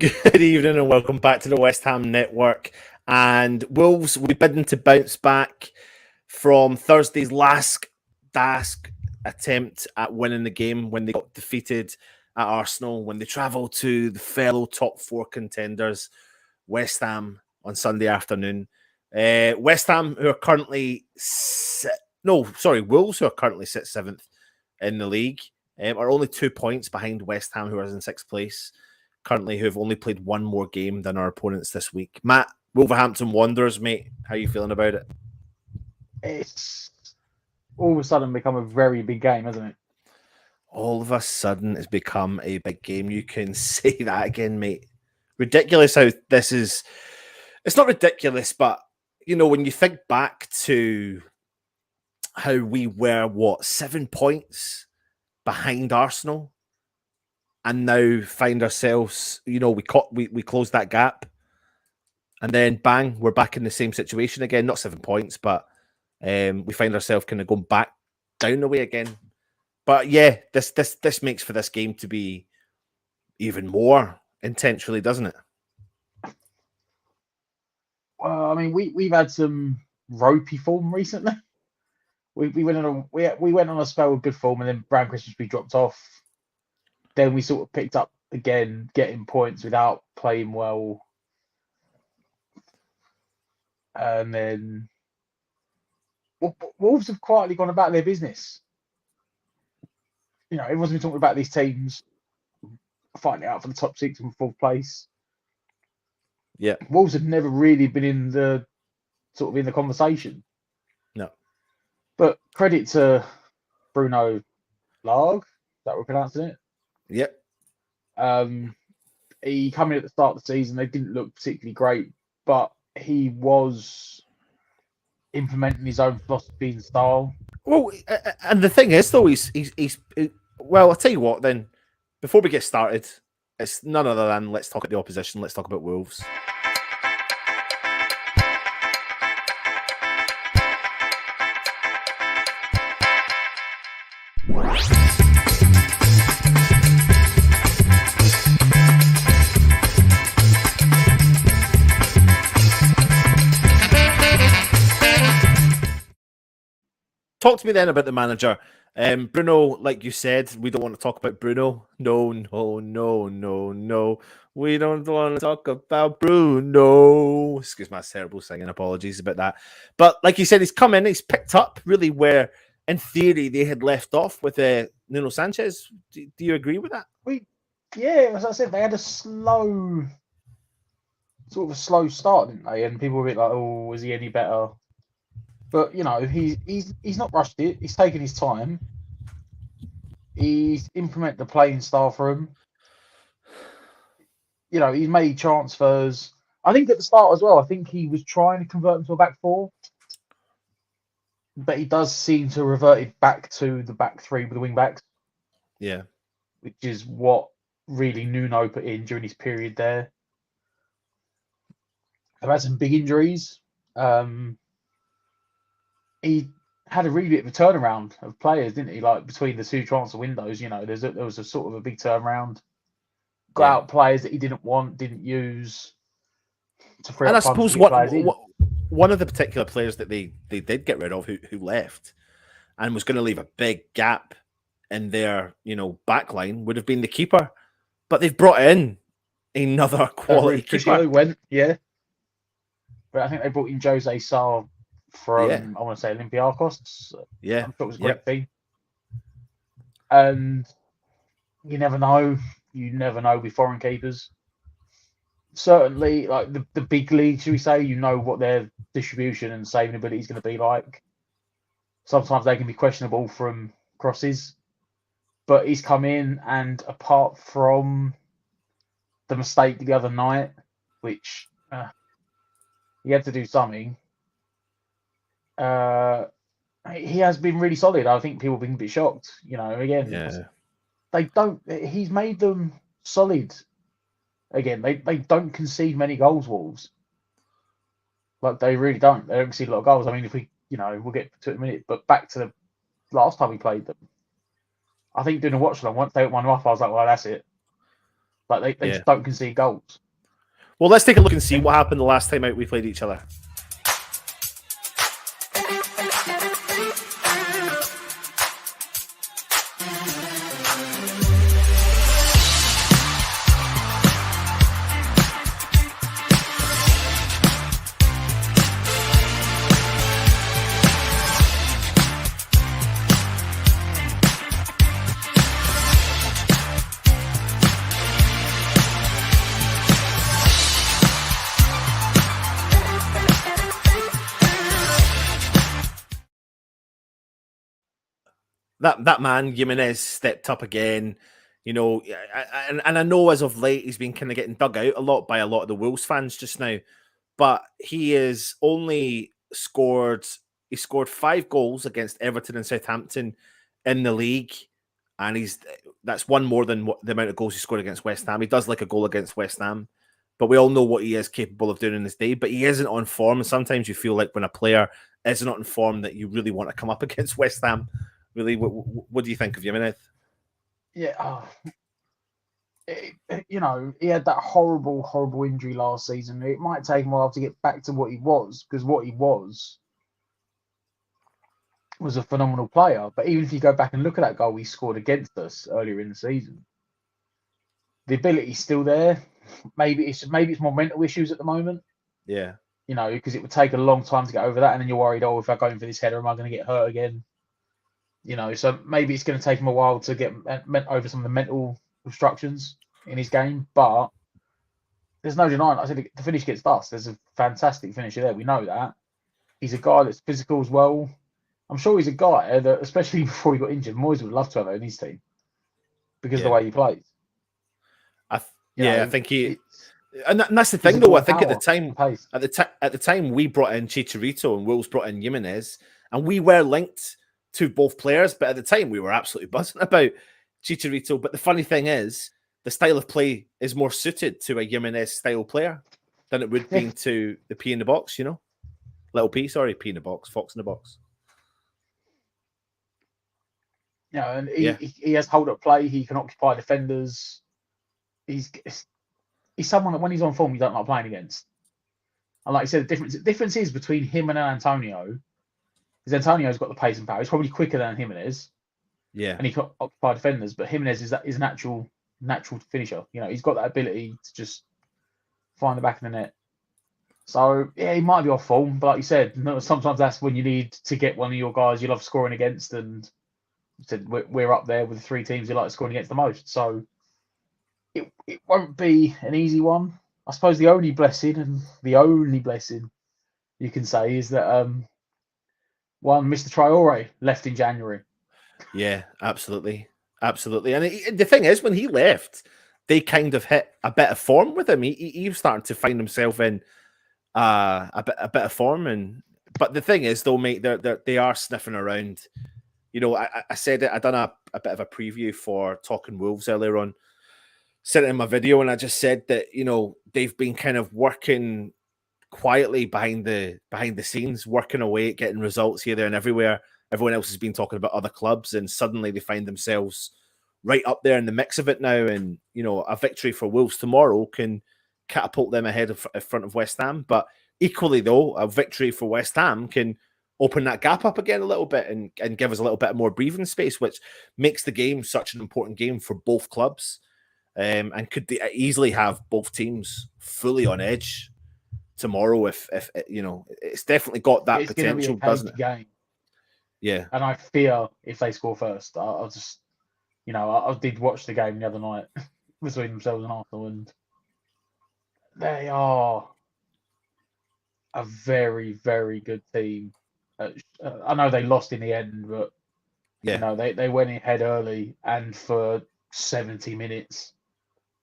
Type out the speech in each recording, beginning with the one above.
Good evening and welcome back to the West Ham Network. And Wolves will be bidding to bounce back from Thursday's last gasp attempt at winning the game when they got defeated at Arsenal, when they travelled to the fellow top four contenders, West Ham, on Sunday afternoon. West Ham, who are currently Wolves, who are currently sit seventh in the league, are only 2 points behind West Ham, who are in sixth place currently, who have only played one more game than our opponents this week. Matt, Wolverhampton Wanderers, mate, how are you feeling about it? It's all of a sudden become a very big game, hasn't it? All of a sudden it's become a big game. You can say that again, mate. Ridiculous how this is. It's not ridiculous, but, you know, when you think back to how we were, 7 points behind Arsenal, and now find ourselves, you know, we closed that gap, and then bang, we're back in the same situation again. Not 7 points, but we find ourselves kind of going back down the way again. But yeah, this makes for this game to be even more intentionally, doesn't it? Well, I mean, we've had some ropey form recently. We went on a spell of good form, and then Brown Christmas dropped off. Then we sort of picked up again, getting points without playing well. And then Wolves have quietly gone about their business. You know, everyone's been talking about these teams fighting it out for the top 6 and 4th place. Yeah. Wolves have never really been in the conversation. No. But credit to Bruno Lage, is that we're pronouncing it? Yep. He came in at the start of the season. They didn't look particularly great, but he was implementing his own philosophy and style. Well, and the thing is, though, he's well, I'll tell you what, then, before we get started, it's none other than let's talk about the opposition, let's talk about Wolves. Talk to me then about the manager. Bruno, like you said, we don't want to talk about Bruno. No. We don't want to talk about Bruno. Excuse my terrible singing. Apologies about that. But like you said, he's come in, he's picked up really where, in theory, they had left off with Nuno Sanchez. Do you agree with that? Yeah, as I said, they had a slow sort of a slow start, didn't they? And people were a bit like, "Oh, is he any better?" But you know, he's not rushed it. He's taken his time. He's implemented the playing style for him. You know, he's made transfers. I think at the start as well, I think he was trying to convert him to a back four, but he does seem to revert it back to the back three with the wing backs. Yeah. Which is what really Nuno put in during his period there. I've had some big injuries. He had a really bit of a turnaround of players, didn't he? Like between the two transfer windows, you know, there was a sort of a big turnaround. Got Yeah. out players that he didn't want, didn't use to free And I up funds suppose to get players in. one of the particular players that they did get rid of who left and was going to leave a big gap in their, back line would have been the keeper. But they've brought in another quality keeper. Went, yeah. But I think they brought in Jose Sarr from, I want to say, Olympiacos. Yeah. I'm sure it was a great thing. And you never know. You never know with foreign keepers. Certainly, like the big league, should we say, you know what their distribution and saving ability is going to be like. Sometimes they can be questionable from crosses. But he's come in, and apart from the mistake the other night, which he had to do something, he has been really solid. I think people have been a bit shocked. You know, again, he's made them solid. Again, they don't concede many goals, Wolves. Like, they really don't. They don't concede a lot of goals. I mean, if we'll get to it in a minute, but back to the last time we played them, I think doing a watch along, once they went 1-1 up, I was like, well, that's it. Like, they just don't concede goals. Well, let's take a look and see what happened the last time out we played each other. That man Jimenez stepped up again, and I know as of late he's been kind of getting dug out a lot by a lot of the Wolves fans just now, but he is only scored. He scored 5 goals against Everton and Southampton in the league, and that's one more than the amount of goals he scored against West Ham. He does like a goal against West Ham, but we all know what he is capable of doing in this day. But he isn't on form, and sometimes you feel like when a player is not in form that you really want to come up against West Ham. Really, what do you think of Jimenez? Yeah, he had that horrible injury last season. It might take him a while to get back to what he was, because what he was a phenomenal player. But even if you go back and look at that goal he scored against us earlier in the season, the ability's still there. Maybe it's more mental issues at the moment. Yeah, because it would take a long time to get over that, and then you're worried, if I go in for this header, am I going to get hurt again? So maybe it's going to take him a while to get over some of the mental obstructions in his game. But there's no denying, I said the finish gets dust. There's a fantastic finisher there. We know that. He's a guy that's physical as well. I'm sure he's a guy that, especially before he got injured, Moyes would love to have in his team because of the way he plays. I think he. And that's the thing, though. I think at the time we brought in Chicharito and Wolves brought in Jimenez, and we were linked to both players, but at the time we were absolutely buzzing about Chicharito. But the funny thing is, the style of play is more suited to a Jimenez style player than it would be to the P in the box, Little P, sorry, P in the box, Fox in the box. And he has hold up play, he can occupy defenders. He's someone that when he's on form you don't like playing against. And like you said, the difference is between him and Antonio. Because Antonio's got the pace and power. He's probably quicker than Jimenez. Yeah. And he can occupy defenders, but Jimenez is a natural finisher. He's got that ability to just find the back of the net. So yeah, he might be off form, but like you said, sometimes that's when you need to get one of your guys you love scoring against, and you said we're up there with the 3 teams you like scoring against the most. So it won't be an easy one. I suppose the only blessing you can say is that one Mr. Traore left in January. Yeah, absolutely, absolutely. And the thing is, when he left, they kind of hit a bit of form with him. He was starting to find himself in a bit of form. And but the thing is, though, mate, they are sniffing around. You know, I said it. I done a bit of a preview for Talking Wolves earlier on. Sent it in my video, and I just said that they've been kind of working quietly behind the scenes, working away at getting results here, there, and everywhere. Everyone else has been talking about other clubs, and suddenly they find themselves right up there in the mix of it now. And a victory for Wolves tomorrow can catapult them ahead of in front of West Ham. But equally, though, a victory for West Ham can open that gap up again a little bit and give us a little bit more breathing space, which makes the game such an important game for both clubs, and could easily have both teams fully on edge tomorrow. If it's definitely got that It's potential, going to be a doesn't it? game. Yeah. And I fear if they score first, I'll just, I did watch the game the other night between themselves and Arsenal, and they are a very, very good team. I know they lost in the end, but Yeah. they went ahead early, and for 70 minutes,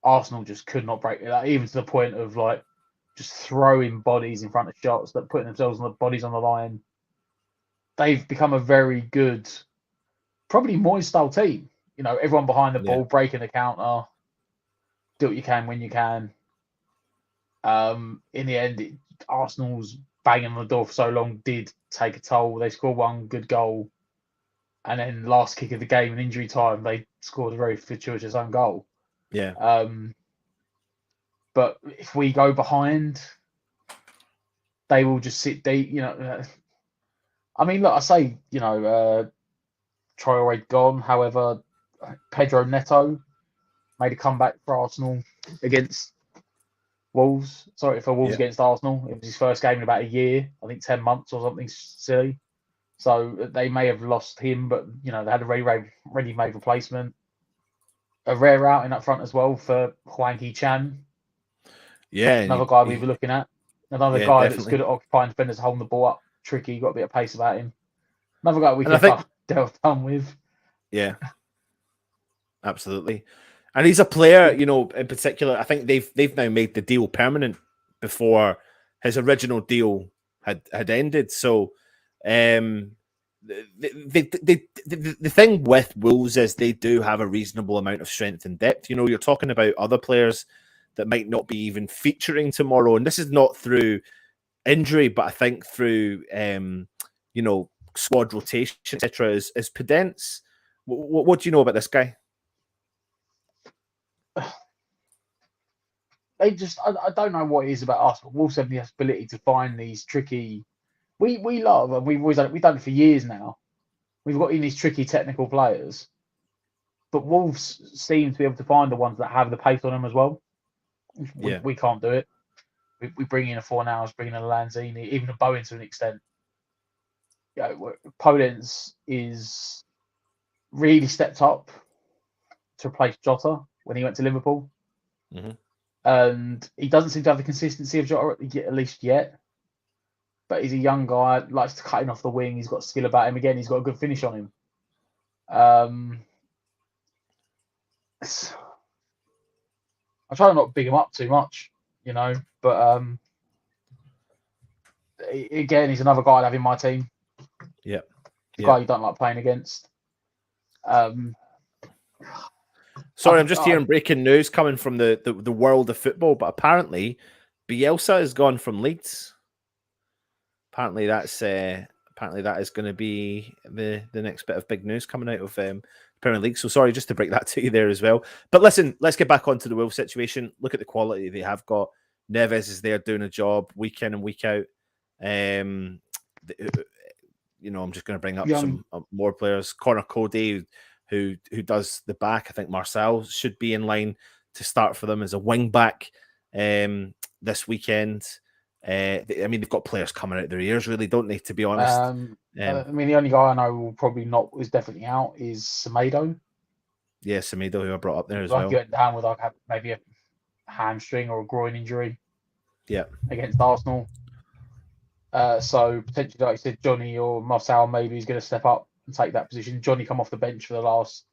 Arsenal just could not break it. Even to the point of like just throwing bodies in front of shots, that putting themselves on the bodies on the line. They've become a very good, probably Moyes style team. Everyone behind the ball, breaking the counter, do what you can when you can. In the end, Arsenal's banging on the door for so long did take a toll. They scored one good goal, and then last kick of the game in injury time, they scored a very fortuitous own goal. Yeah. But if we go behind, they will just sit deep. I mean, look, I say, Traore gone. However, Pedro Neto made a comeback for Arsenal against Wolves. Sorry, for Wolves against Arsenal. It was his first game in about a year. I think 10 months or something silly. So they may have lost him, but they had a ready-made replacement. A rare outing up front as well for Hwang Chan. Yeah, another guy we were looking at. Another guy definitely. that's good at occupying defenders, holding the ball up. Tricky, got a bit of pace about him. Another guy we could have done with. Yeah, absolutely. And he's a player, in particular. I think they've now made the deal permanent before his original deal had ended. So, the thing with Wolves is they do have a reasonable amount of strength and depth. You're talking about other players that might not be even featuring tomorrow, and this is not through injury, but I think through squad rotation, etc. Is Pedence. What do you know about this guy? I don't know what it is about us, but Wolves have the ability to find these tricky. We love, and we've done it for years now. We've got in these tricky technical players, but Wolves seem to be able to find the ones that have the pace on them as well. We can't do it. We bring in a Fornals, bring in a Lanzini, even a Bowen to an extent. Podence is really stepped up to replace Jota when he went to Liverpool. Mm-hmm. And he doesn't seem to have the consistency of Jota at least yet. But he's a young guy, likes to cut in off the wing. He's got skill about him. Again, he's got a good finish on him. I try to not big him up too much, but again, he's another guy I have in my team. Yeah. Guy you don't like playing against. Sorry, I'm just hearing breaking news coming from the world of football, but apparently Bielsa has gone from Leeds. Apparently that is going to be the next bit of big news coming out of Premier League. So sorry, just to break that to you there as well. But listen, let's get back onto the Wolves situation. Look at the quality they have got. Neves is there doing a job week in and week out. I'm just going to bring up some more players. Connor Cody, who does the back. I think Marcel should be in line to start for them as a wing back this weekend. They've got players coming out their ears, really, don't they? To be honest, the only guy I know is definitely out is Semedo. Yeah, Semedo, who I brought up there as well. Getting down with maybe hamstring or a groin injury. Yeah. Against Arsenal. So potentially, like you said, Johnny or Marcel maybe is going to step up and take that position. Johnny come off the bench for the last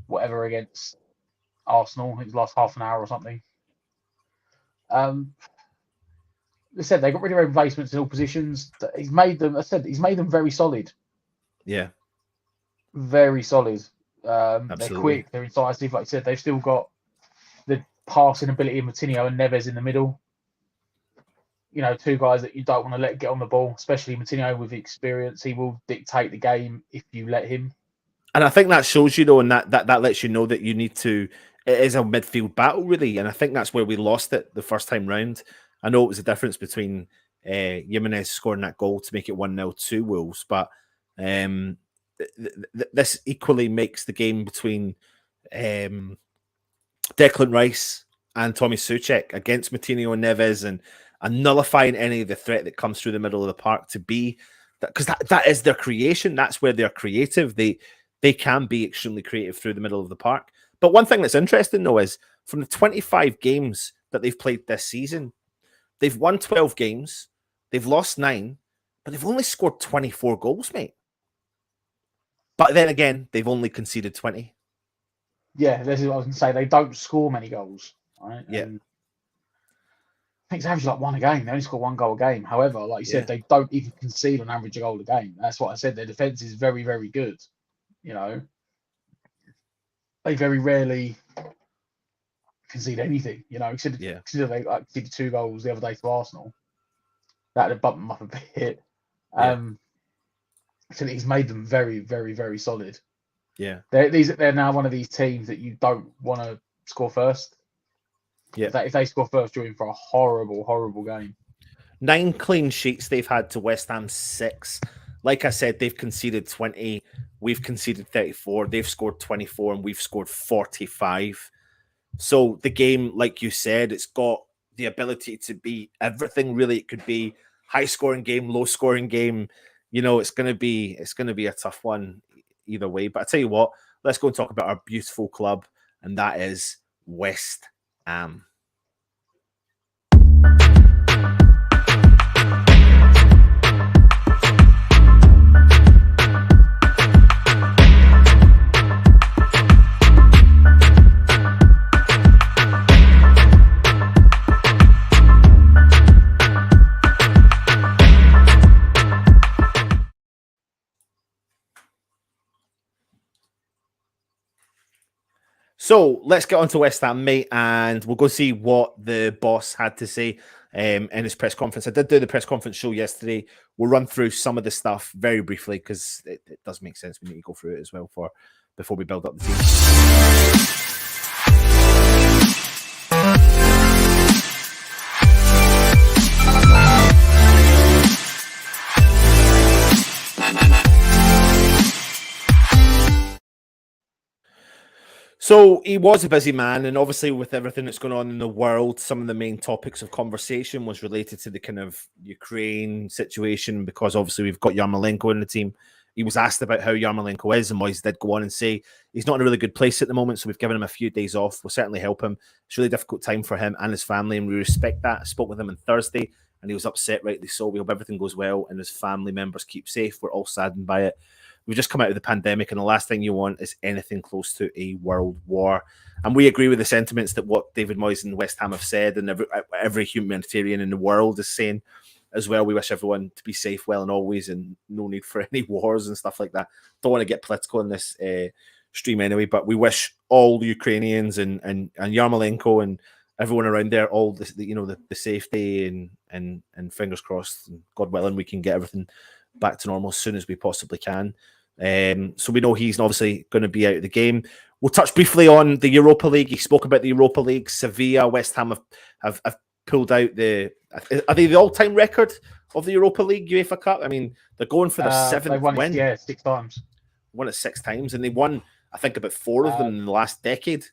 whatever against Arsenal. I think it was last half an hour or something. They said they got rid of replacements in all positions. He's made them. He's made them very solid. Yeah. Very solid. Absolutely. They're quick. They're incisive. Like I said, they've still got the passing ability of Moutinho and Neves in the middle. You know, two guys that you don't want to let get on the ball, especially Moutinho with experience. He will dictate the game if you let him. And I think that shows you, though, and that lets you know that you need to. It is a midfield battle, really, and I think that's where we lost it the first time round. I know it was a difference between Jimenez scoring that goal to make it 1-0 to Wolves, but this equally makes the game between Declan Rice and Tommy Soucek against Moutinho and Neves and nullifying any of the threat that comes through the middle of the park to be because that is their creation. That's where they're creative. They can be extremely creative through the middle of the park. But one thing that's interesting, though, is from the 25 games that they've played this season, they've won 12 games, they've lost 9, but they've only scored 24 goals, mate. But then again, they've only conceded 20. Yeah, this is what I was going to say. They don't score many goals, right? Yeah. And I think it's average like one a game. They only score 1 goal a game. However, like you said, they don't even concede on average a goal a game. That's what I said. Their defense is very, very good. You know, they very rarely concede anything. You know, consider they conceded 2 goals the other day to Arsenal. That would bump them up a bit. So he's made them very, very, very solid. Yeah, they're now one of these teams that you don't want to score first. Yeah, if they score first, you're in for a horrible, horrible game. 9 clean sheets they've had to West Ham 6. Like I said, they've conceded 20. We've conceded 34. They've scored 24, and we've scored 45. So the game, like you said, it's got the ability to be everything. Really, it could be high-scoring game, low-scoring game. You know, it's going to be a tough one either way. But I tell you what, let's go and talk about our beautiful club, and that is West Ham. So let's get on to West Ham, mate, and we'll go see what the boss had to say in his press conference. I did do the press conference show yesterday. We'll run through some of the stuff very briefly because it does make sense. We need to go through it as well before we build up the team. So he was a busy man, and obviously with everything that's going on in the world, some of the main topics of conversation was related to the kind of Ukraine situation, because obviously we've got Yarmolenko in the team. He was asked about how Yarmolenko is, and Moyes did go on and say he's not in a really good place at the moment, so we've given him a few days off. We'll certainly help him. It's a really difficult time for him and his family, and we respect that. I spoke with him on Thursday, and he was upset, rightly so. We hope everything goes well and his family members keep safe. We're all saddened by it. We've just come out of the pandemic, and the last thing you want is anything close to a world war. And we agree with the sentiments that what David Moyes and West Ham have said, and every humanitarian in the world is saying as well. We wish everyone to be safe, well, and always, and no need for any wars and stuff like that. Don't want to get political in this stream anyway, but we wish all the Ukrainians and Yarmolenko and everyone around there all the safety and fingers crossed, and God willing, we can get everything back to normal as soon as we possibly can. So we know he's obviously going to be out of the game. We'll touch briefly on the Europa League. He spoke about the Europa League. Sevilla, West Ham have pulled out are they the all-time record of the Europa League UEFA Cup? I mean, they're going for their 7th win. 6 times. Won it 6 times, and they won, I think, about 4 of them in the last decade.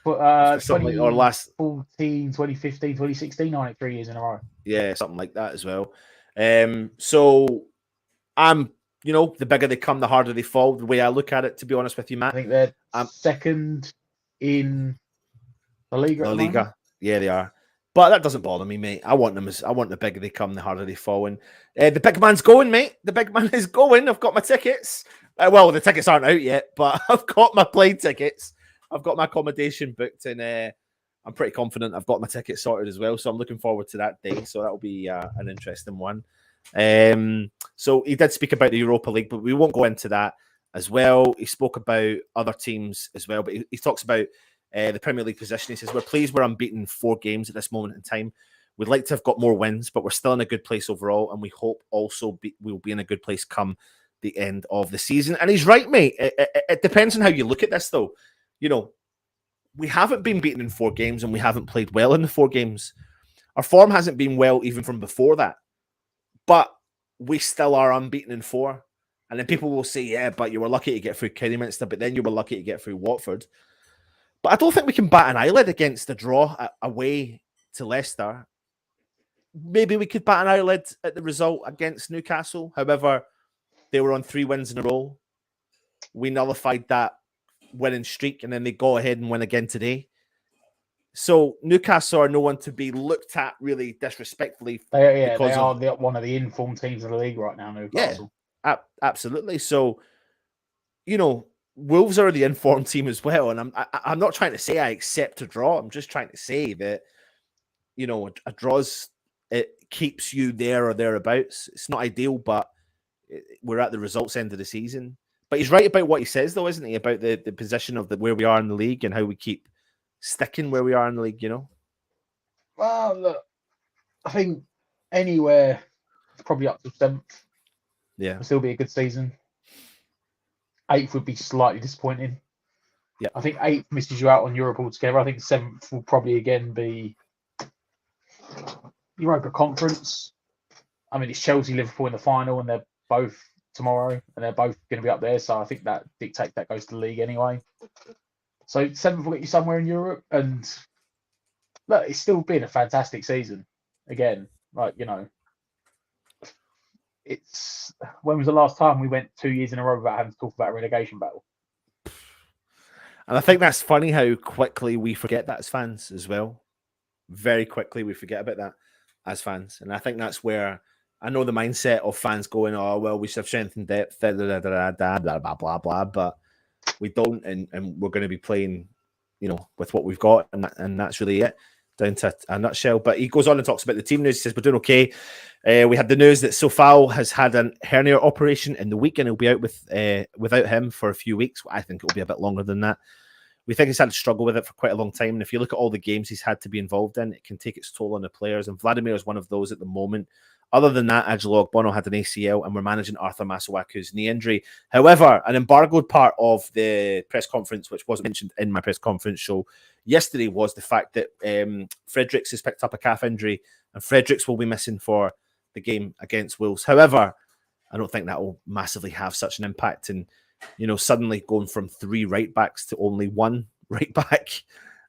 But 2014, 2015, 2016, I think 3 years in a row. Yeah, something like that as well. So I'm, the bigger they come, the harder they fall. The way I look at it, to be honest with you, Matt. I think they're second in La Liga. La Liga. Yeah, they are. But that doesn't bother me, mate. I want the bigger they come, the harder they fall. And the big man's going, mate. The big man is going. I've got my tickets. Well, the tickets aren't out yet, but I've got my plane tickets. I've got my accommodation booked, and I'm pretty confident I've got my tickets sorted as well. So I'm looking forward to that day. So that'll be an interesting one. So he did speak about the Europa League, but we won't go into that as well. He spoke about other teams as well, but he talks about the Premier League position. He says, we're pleased we're unbeaten 4 games at this moment in time. We'd like to have got more wins, but we're still in a good place overall, and we hope also we'll be in a good place come the end of the season. And he's right, mate. It depends on how you look at this, though. You know, we haven't been beaten in 4 games, and we haven't played well in the 4 games. Our form hasn't been well even from before that, but we still are unbeaten in 4. And then people will say, yeah, but you were lucky to get through Kidderminster, but then you were lucky to get through Watford. But I don't think we can bat an eyelid against the draw away to Leicester. Maybe we could bat an eyelid at the result against Newcastle. However, they were on 3 wins in a row. We nullified that winning streak, and then they go ahead and win again today. So Newcastle are no one to be looked at really disrespectfully. They are one of the informed teams of the league right now, Newcastle. Yeah, absolutely. So, you know, Wolves are the informed team as well, and I'm not trying to say I accept a draw. I'm just trying to say that, you know, a draw's, it keeps you there or thereabouts. It's not ideal, but we're at the results end of the season. But he's right about what he says, though, isn't he? About the position of where we are in the league and how we keep sticking where we are in the league, you know? Well, look, I think anywhere probably up to 7th. Yeah. It'll still be a good season. 8th would be slightly disappointing. Yeah. I think 8th misses you out on Europe altogether. I think 7th will probably again be Europa Conference. I mean, it's Chelsea, Liverpool in the final, and they're both tomorrow, and they're both going to be up there. So I think that dictates that goes to the league anyway. So 7th will get you somewhere in Europe, and look, it's still been a fantastic season. Again, like, you know, it's when was the last time we went 2 years in a row without having to talk about a relegation battle? And I think that's funny how quickly we forget that as fans as well. Very quickly we forget about that as fans. And I think that's where I know the mindset of fans going, oh, well, we should have strength and depth, blah, blah, blah, but we don't, and we're going to be playing, you know, with what we've got, and that's really it, down to a nutshell. But he goes on and talks about the team news. He says, we're doing okay. We had the news that Sofal has had a hernia operation in the week, and he'll be out without him for a few weeks. I think it'll be a bit longer than that. We think he's had to struggle with it for quite a long time. And if you look at all the games he's had to be involved in, it can take its toll on the players. And Vladimir is one of those at the moment. Other than that, Angelo Ogbono had an ACL, and we're managing Arthur Masuaku's knee injury. However, an embargoed part of the press conference, which wasn't mentioned in my press conference show yesterday, was the fact that Fredericks has picked up a calf injury, and Fredericks will be missing for the game against Wolves. However, I don't think that will massively have such an impact. And, you know, suddenly going from 3 right backs to only 1 right back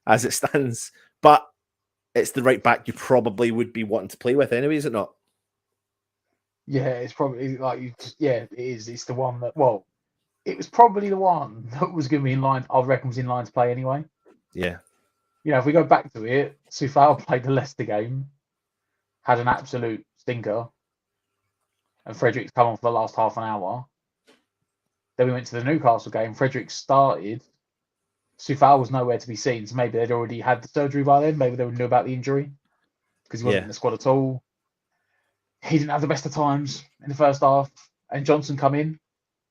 as it stands. But it's the right back you probably would be wanting to play with anyway, is it not? Yeah, it's probably like it is. It's the one that, well, it was probably the one that was going to be in line. I reckon was in line to play anyway. Yeah. You know, if we go back to it, Sufal played the Leicester game, had an absolute stinker, and Fredericks come on for the last half an hour. Then we went to the Newcastle game. Fredericks started. Sufal was nowhere to be seen, so maybe they'd already had the surgery by then. Maybe they knew about the injury because he wasn't in the squad at all. He didn't have the best of times in the first half, and Johnson come in.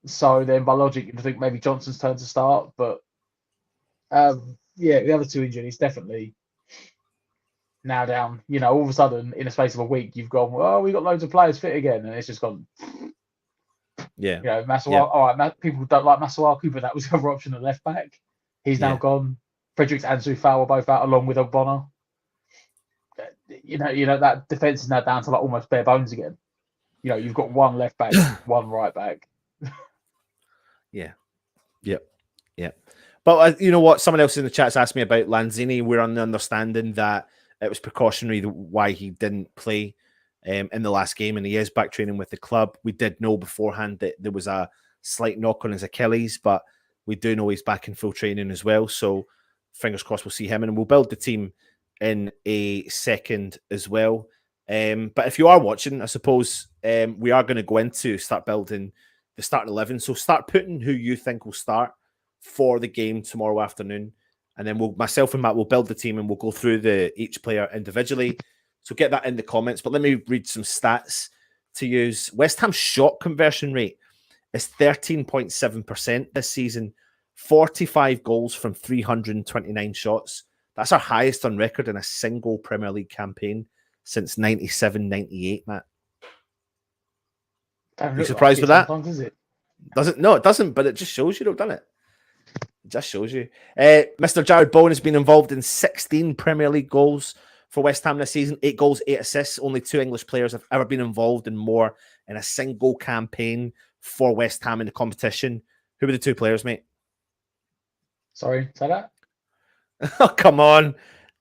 So then, by logic, you'd think maybe Johnson's turn to start. But the other 2 injuries definitely now down. You know, all of a sudden, in a space of a week, you've gone, well, we got loads of players fit again, and it's just gone. Yeah. You know, Masuaku. All right, people don't like Masuaku, but that was the other option at left back. He's now gone. Fredericks and Sufal were both out, along with Ogbono. You know that defense is now down to like almost bare bones again. You know, you've got 1 left back, 1 right back. Yep. But you know what? Someone else in the chat's asked me about Lanzini. We're on the understanding that it was precautionary why he didn't play in the last game, and he is back training with the club. We did know beforehand that there was a slight knock on his Achilles, but we do know he's back in full training as well. So fingers crossed we'll see him, and we'll build the team in a second as well. But if you are watching, I suppose we are going to go into start building the starting 11. So start putting who you think will start for the game tomorrow afternoon, and then myself and Matt will build the team and we'll go through each player individually. So get that in the comments. But let me read some stats to use. West Ham's shot conversion rate is 13.7% this season. 45 goals from 329 shots. That's our highest on record in a single Premier League campaign since 97-98, Matt. Are you surprised with that? Is it? Doesn't? No, it doesn't, but it just shows you they've done it. It just shows you. Mr. Jared Bowen has been involved in 16 Premier League goals for West Ham this season. 8 goals, 8 assists. Only 2 English players have ever been involved in more in a single campaign for West Ham in the competition. Who were the 2 players, mate? Sorry, say that? Oh, come on.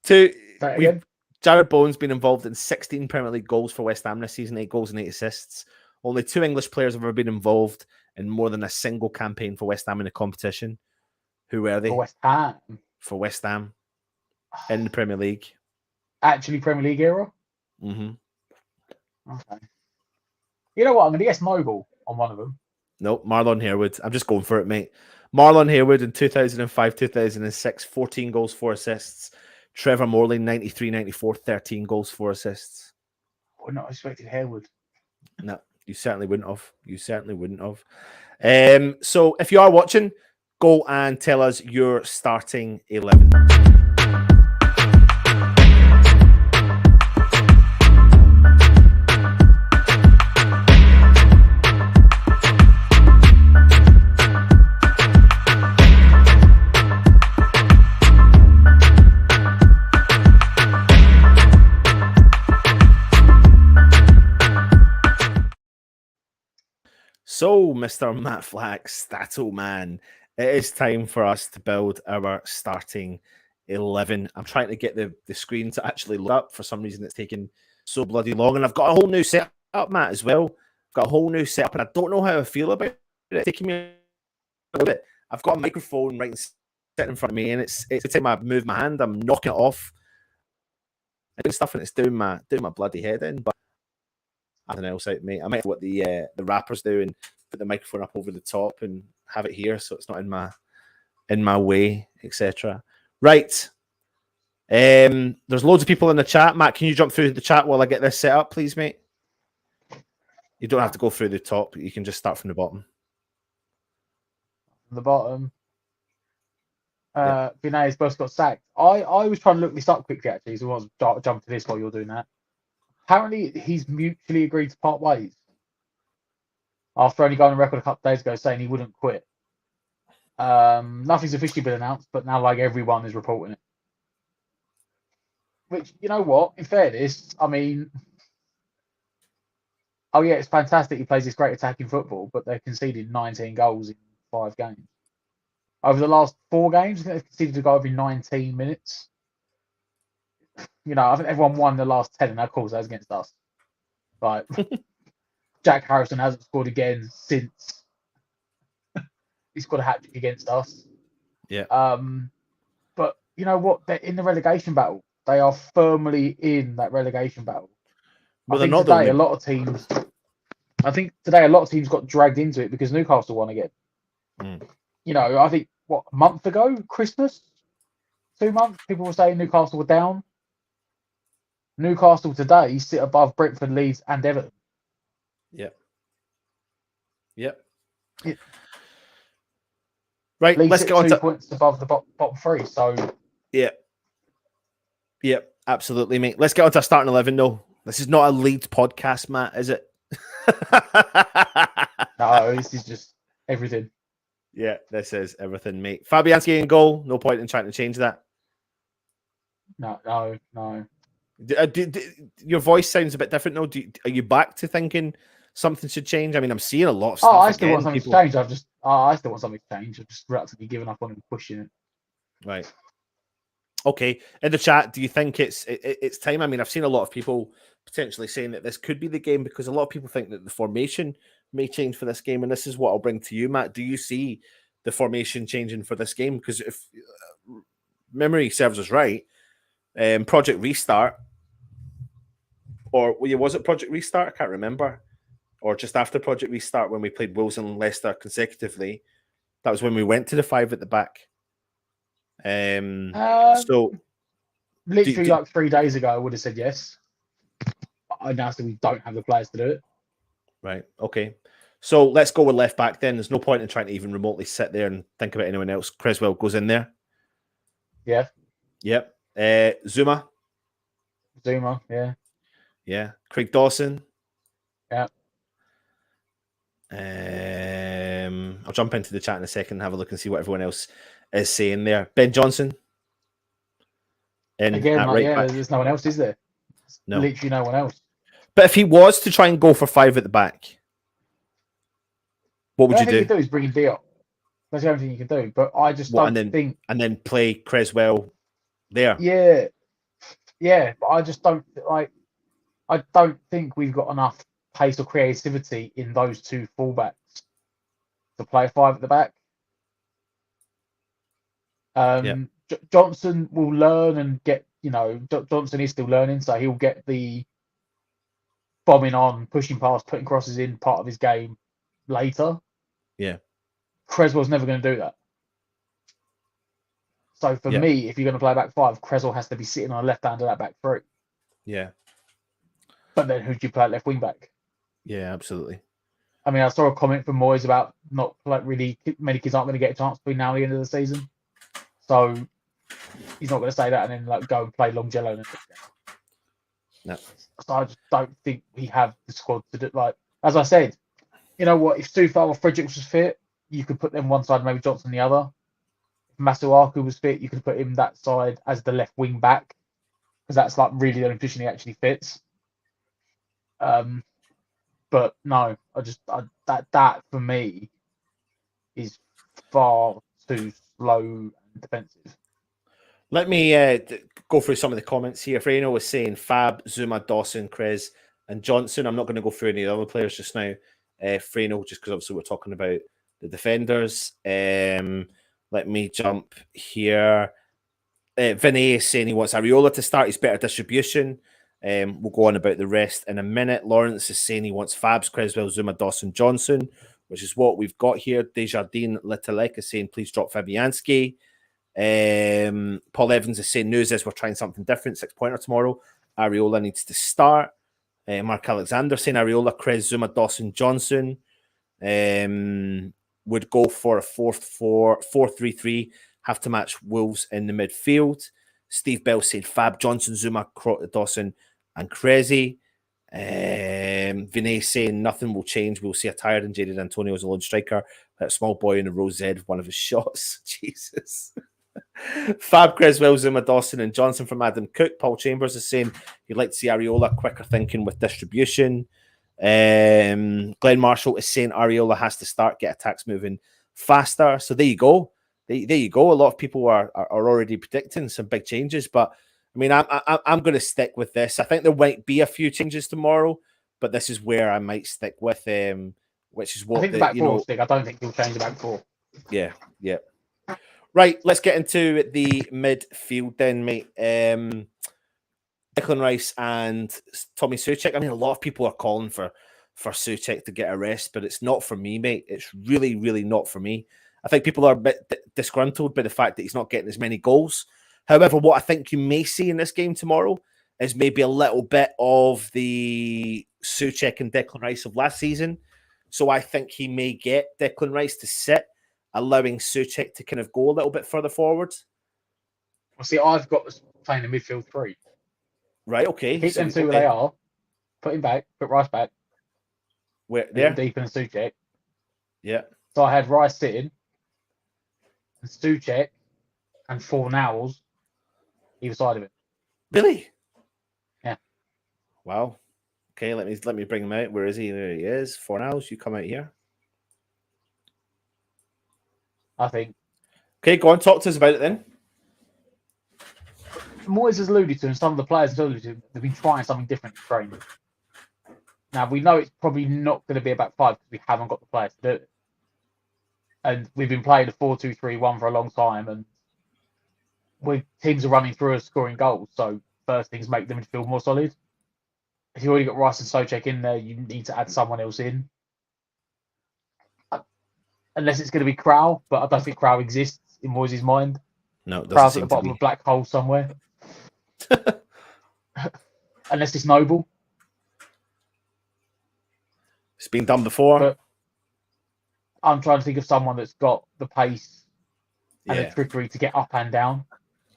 Jared Bowen's been involved in 16 Premier League goals for West Ham this season, 8 goals and 8 assists. Only 2 English players have ever been involved in more than a single campaign for West Ham in the competition. Who were they? For West Ham. For West Ham in the Premier League. Actually, Premier League era? Mm-hmm. Okay. You know what? I'm going to guess Noble on one of them. Nope, Marlon Harewood. I'm just going for it, mate. Marlon Harewood in 2005-2006, 14 goals, 4 assists. Trevor Morley, 93-94, 13 goals, 4 assists. I would not have expected Harewood. No, you certainly wouldn't have. You certainly wouldn't have. So if you are watching, go and tell us your starting 11. So, Mr. Matt Flack, Stato Man, it is time for us to build our starting 11. I'm trying to get the screen to actually load up. For some reason, it's taking so bloody long. And I've got a whole new setup, Matt, as well. I've got a whole new setup, and I don't know how I feel about it. It's taking me a little bit. I've got a microphone right sitting in front of me, and it's the time I move my hand, I'm knocking it off. I'm doing stuff, and it's doing my bloody head in, but nothing else out, mate. I might have what the rappers do and put the microphone up over the top and have it here so it's not in my way, etc. Right. There's loads of people in the chat. Matt, can you jump through the chat while I get this set up, please, mate? You don't have to go through the top. You can just start from the bottom. The bottom. Jimenez both got sacked. I was trying to look this up quickly, actually, so I was jump to this while you're doing that. Apparently, he's mutually agreed to part ways after only going on record a couple of days ago saying he wouldn't quit. Nothing's officially been announced, but now like everyone is reporting it. Which, you know what? In fairness, I mean, oh yeah, it's fantastic he plays this great attacking football, but they've conceded 19 goals in 5 games. Over the last 4 games, I think they've conceded a goal every 19 minutes. You know, I think everyone won the last 10, and of course, that was against us. Like, Jack Harrison hasn't scored again since he scored a hat-trick against us. Yeah. But you know what? They're in the relegation battle. They are firmly in that relegation battle. Well, I think today a lot of teams got dragged into it because Newcastle won again. You know, I think a month ago, Christmas, 2 months, people were saying Newcastle were down. Newcastle today sit above Brentford, Leeds, and Everton. Yep. Right, Leeds let's get on 2 to points above the bottom 3. So Yep, absolutely, mate. Let's get on to our starting 11, though. This is not a Leeds podcast, Matt, is it? No, this is just everything. Yeah, this is everything, mate. Fabianski in goal. No point in trying to change that. No. Your voice sounds a bit different, though. Are you back to thinking something should change? I mean, I'm seeing a lot of stuff. I still want something to change. I still want something to change. I've just reluctantly given up on him pushing it. Right. Okay. In the chat, do you think it's time? I mean, I've seen a lot of people potentially saying that this could be the game because a lot of people think that the formation may change for this game, and this is what I'll bring to you, Matt. Do you see the formation changing for this game? Because if memory serves us right, Project Restart, or was it Project Restart? I can't remember. Or just after Project Restart when we played Wolves and Leicester consecutively. That was when we went to the 5 at the back. So literally like 3 days ago, I would have said yes. I now say we don't have the players to do it. Right. Okay. So let's go with left back then. There's no point in trying to even remotely sit there and think about anyone else. Creswell goes in there. Yeah. Yep. Zuma. Yeah. Yeah. Craig Dawson. Yeah. I'll jump into the chat in a second and have a look and see what everyone else is saying there. Ben Johnson. Again, right back. there's no one else, is there? No. Literally no one else. But if he was to try and go for 5 at the back, what would you do? What you can do is bring in Diop. That's the only thing you can do. But I just don't think. And then play Creswell there. Yeah. Yeah. But I just don't like. I don't think we've got enough pace or creativity in those two fullbacks to play 5 at the back. Johnson will learn and get. Johnson is still learning, so he'll get the bombing on, pushing past, putting crosses in part of his game later. Yeah. Creswell's never going to do that. So for me, if you're going to play back 5, Creswell has to be sitting on the left hand of that back 3. Yeah. But then who do you play at left wing back? Yeah, absolutely. I mean, I saw a comment from Moyes about not like really many kids aren't going to get a chance between now and the end of the season. So he's not going to say that and then like go and play long jello. No. So I just don't think we have the squad to do. Like as I said, you know what? If Soufal or Fredericks was fit, you could put them one side, maybe Johnson the other. If Masuaku was fit, you could put him that side as the left wing back because that's like really the only position he actually fits. But no, that for me is far too slow and defensive. Let me go through some of the comments here. Freno was saying Fab, Zuma, Dawson, Krez, and Johnson. I'm not going to go through any of the other players just now. Freno, just because obviously we're talking about the defenders. Let me jump here. Vinay is saying he wants Areola to start. He's better distribution. We'll go on about the rest in a minute. Lawrence is saying he wants Fabs, Creswell, Zuma, Dawson, Johnson, which is what we've got here. Desjardins Litalek is saying please drop Fabianski. Paul Evans is saying news is we're trying something different. 6-pointer tomorrow. Areola needs to start. Mark Alexander saying Areola, Crez, Zuma, Dawson, Johnson. Would go for a 4-3-3. Have to match Wolves in the midfield. Steve Bell said Fab, Johnson, Zuma, Dawson, and Crezi. Vinay saying nothing will change. We'll see a tired and jaded Antonio as a lone striker. That small boy in the Rose Z, one of his shots. Jesus. Fab, Creswell, Zuma, Dawson, and Johnson from Adam Cook. Paul Chambers is saying he'd like to see Areola quicker thinking with distribution. Glenn Marshall is saying Areola has to start, get attacks moving faster. So there you go. There you go. A lot of people are already predicting some big changes, but I mean, I'm going to stick with this. I think there might be a few changes tomorrow, but this is where I might stick with which is what I think the back four will stick. I don't think he'll change the back 4. Yeah. Right, let's get into the midfield then, mate. Declan Rice and Tommy Soucek. I mean, a lot of people are calling for Soucek to get a rest, but it's not for me, mate. It's really, really not for me. I think people are a bit disgruntled by the fact that he's not getting as many goals. However, what I think you may see in this game tomorrow is maybe a little bit of the Soucek and Declan Rice of last season. So I think he may get Declan Rice to sit, allowing Soucek to kind of go a little bit further forward. Well, see, I've got this playing the midfield 3. Right, okay. Keep them 2 where they are. Put him back. Put Rice back. Where there? Deeper than Soucek. Yeah. So I had Rice sitting, and Soucek, and Fornals either side of it. Really? Yeah. Wow. Okay, let me bring him out. Where is he? There he is. Fornals, you come out here. I think. Okay, go on. Talk to us about it then. Moyes has alluded to, and some of the players have alluded to, they've been trying something different in training. Now, we know it's probably not going to be a back 5 because we haven't got the players to do it. And we've been playing a 4-2-3-1 for a long time, and teams are running through us scoring goals. So first things make the midfield more solid. If you already got Rice and Souček in there, you need to add someone else in. Unless it's going to be Crow, but I don't think Crow exists in Moyes' mind. No, it doesn't Crow's at seem the to bottom be. of a black hole somewhere. Unless it's Noble. It's been done before. But I'm trying to think of someone that's got the pace and the trickery to get up and down.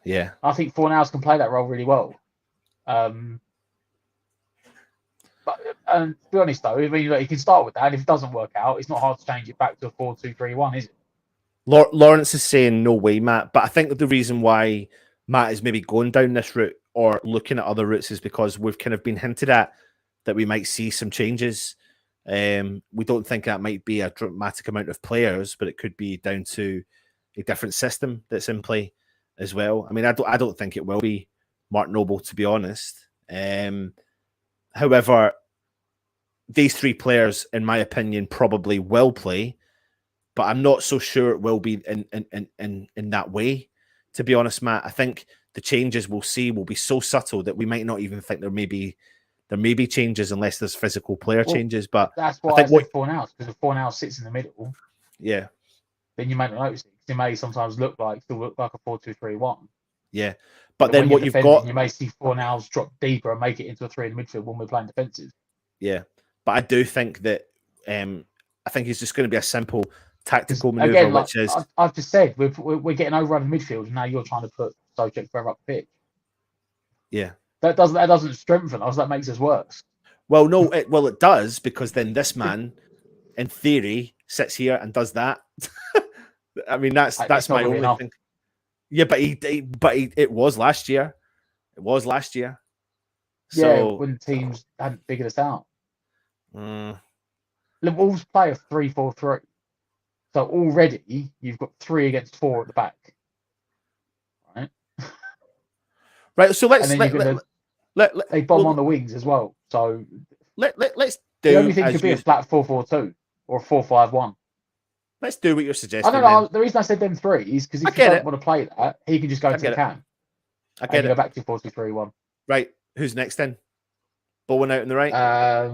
Yeah. I think Fornals can play that role really well. But to be honest, though, I mean, he can start with that. And if it doesn't work out, it's not hard to change it back to a 4-2-3-1, is it? Lawrence is saying no way, Matt. But I think the reason why Matt is maybe going down this route or looking at other routes is because we've kind of been hinted at that we might see some changes. We don't think that might be a dramatic amount of players, but it could be down to a different system that's in play as well. I mean, I don't think it will be Mark Noble, to be honest. However, these three players, in my opinion, probably will play, but I'm not so sure it will be in that way. To be honest, Matt, I think the changes we'll see will be so subtle that we might not even think there may be changes unless there's physical player changes. But that's why I said Fornals, because if Fornals sits in the middle, yeah, then you may not notice it. It may sometimes still look like a 4-2-3-1. Yeah, but then what you've got, you may see Fornals drop deeper and make it into a 3 in the midfield when we're playing defensive. Yeah, but I do think that I think it's just going to be a simple tactical maneuver, again, which is I've just said we're getting overrun in midfield, and now you're trying to put Souček further up the pitch. Yeah, that doesn't strengthen us. That makes us worse. Well, no, it does, because then this man, in theory, sits here and does that. I mean, that's my only thing. Yeah, but it was last year. It was last year. Yeah, when teams hadn't figured us out. The Wolves play a 3-4-3. So already you've got 3 against 4 at the back. Right? Right, so let's they bomb on the wings as well. So let's do the only thing could be a flat 4-4-2 or a 4-5-1. Let's do what you're suggesting. I don't know. The reason I said them 3 is because if you don't want to play that, he can just go to the cam. I get it. Go back to 4-2-3-1. Right. Who's next then? Bowen out on the right.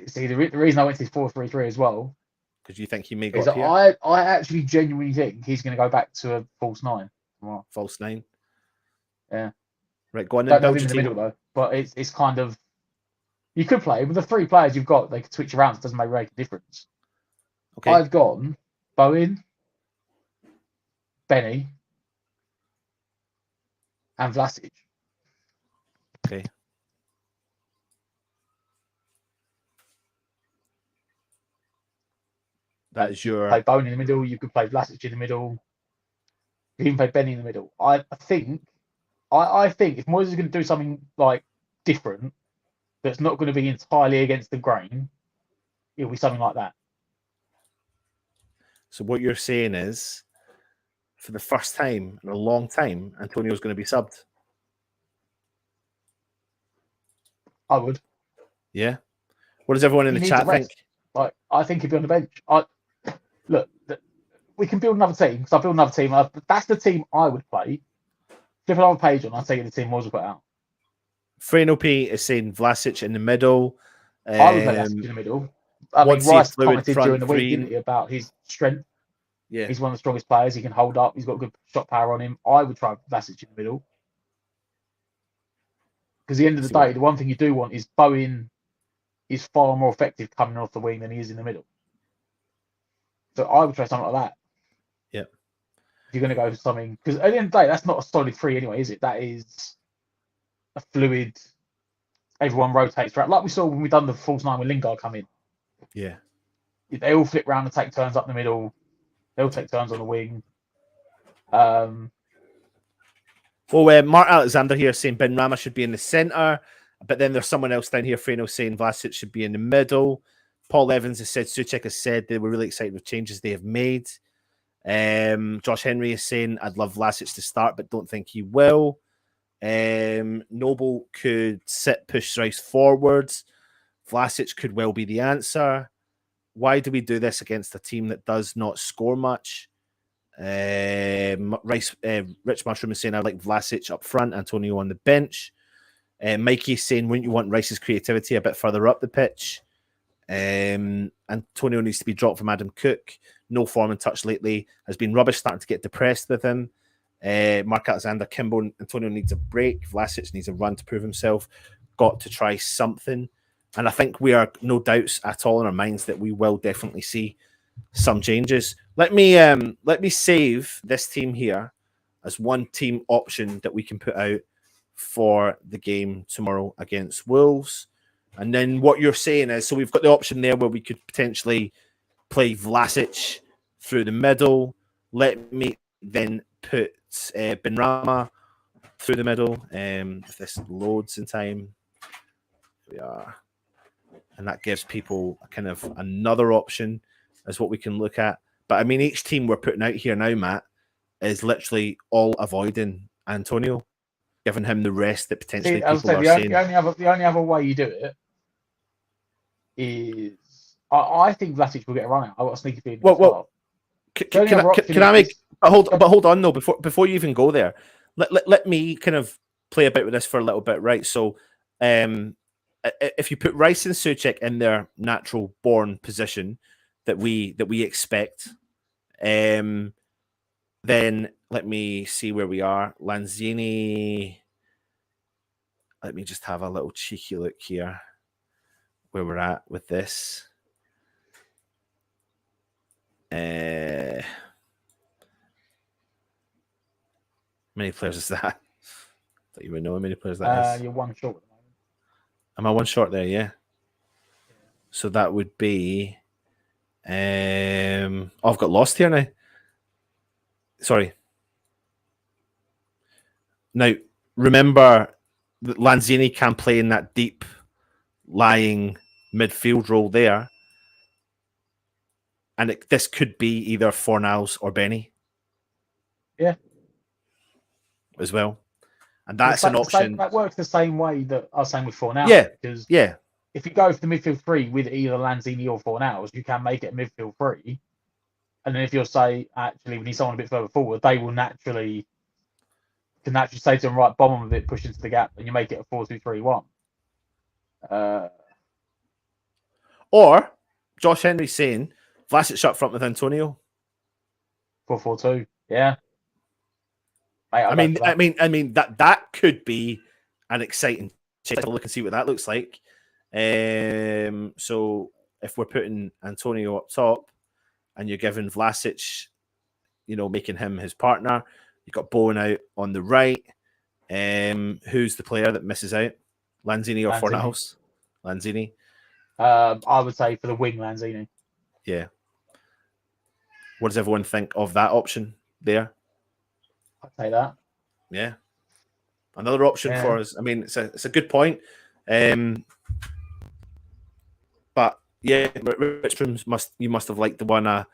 See, the reason I went to this 4-3-3 as well, because you think he may go is up here. I actually genuinely think he's going to go back to a false 9. Tomorrow. False 9. Yeah. Right. Go on. Don't have him in the middle though. But it's kind of, you could play with the 3 players you've got. They could switch around. It doesn't make a difference. Okay. I've gone Bowen, Benny, and Vlasic. Okay. That is your. Play Bowen in the middle. You could play Vlasic in the middle. You can play Benny in the middle. I think if Moyes is going to do something like different, that's not going to be entirely against the grain, it'll be something like that. So what you're saying is, for the first time in a long time, Antonio's going to be subbed. I would. Yeah. What does everyone in the chat think? Like, I think he'd be on the bench. Look, we can build another team. Because I build another team. That's the team I would play. Flip another page on. I'll tell you the team Moyes will put out. Freno P is saying Vlasic in the middle. I would play Vlasic in the middle. I mean, Rice commented during the week, didn't he, about his strength. Yeah. He's one of the strongest players. He can hold up. He's got good shot power on him. I would try Vlasic in the middle. Because at the end of the day, the one thing you do want is Bowen is far more effective coming off the wing than he is in the middle. So I would try something like that. Yeah. If you're going to go for something, because at the end of the day, that's not a solid 3 anyway, is it? That is a fluid. Everyone rotates throughout, like we saw when we done the false 9 when Lingard come in. Yeah. They all flip round and take turns up the middle. They all take turns on the wing. Well, Mark Alexander here saying Ben Rama should be in the centre, but then there's someone else down here, Freno, saying Vlasic should be in the middle. Paul Evans has said, Souček has said they were really excited with changes they have made. Josh Henry is saying, I'd love Vlasic to start, but don't think he will. Noble could push Rice forwards. Vlasic could well be the answer. Why do we do this against a team that does not score much? Rich Mushroom is saying, I like Vlasic up front, Antonio on the bench. Mikey's saying, wouldn't you want Rice's creativity a bit further up the pitch? Antonio needs to be dropped from Adam Cook. No form and touch lately. Has been rubbish, starting to get depressed with him. Mark Alexander, Kimbo, Antonio needs a break. Vlasic needs a run to prove himself. Got to try something. And I think we are no doubts at all in our minds that we will definitely see some changes. Let me save this team here as one team option that we can put out for the game tomorrow against Wolves. And then what you're saying is, so we've got the option there where we could potentially play Vlasic through the middle. Let me then put Benrahma through the middle. If this loads in time, we are. And that gives people a kind of another option as what we can look at. But I mean, each team we're putting out here now, Matt, is literally all avoiding Antonio, giving him the rest that potentially people are saying. The only other way you do it is, I think Vlasic will get a run out. I've got a sneaky feeling. Well, can I make? But hold on, though. Before you even go there, let me kind of play a bit with this for a little bit, right? So, if you put Rice and Souček in their natural born position that we expect, then let me see where we are. Lanzini. Let me just have a little cheeky look here where we're at with this. Many players is that? Don't even know how many players that is. You're one short at the moment. Am I one short there? Yeah. So that would be. I've got lost here now. Sorry. Now, remember that Lanzini can play in that deep lying midfield role there. And this could be either Fornals or Benny. Yeah. As well. And that's an option. That works the same way that I was saying with Fornals. Yeah. Because if you go for the midfield three with either Lanzini or Fornals, you can make it a midfield three. And then if you'll say, actually, we need someone a bit further forward, they will naturally say to them, right, bomb them a bit, push into the gap, and you make it a 4-2-3-1. Or Josh Henry saying Vlasic up front with Antonio. 4-4-2. Yeah. Mate, I mean that could be an exciting change. Look and see what that looks like. So if we're putting Antonio up top and you're giving Vlasic, making him his partner, you've got Bowen out on the right. Who's the player that misses out? Lanzini or Fornals? Lanzini. I would say for the wing, Lanzini. Yeah. What does everyone think of that option there? I'd say that. Yeah. Another option for us. I mean, it's a good point. But yeah, Richmond you must have liked the one I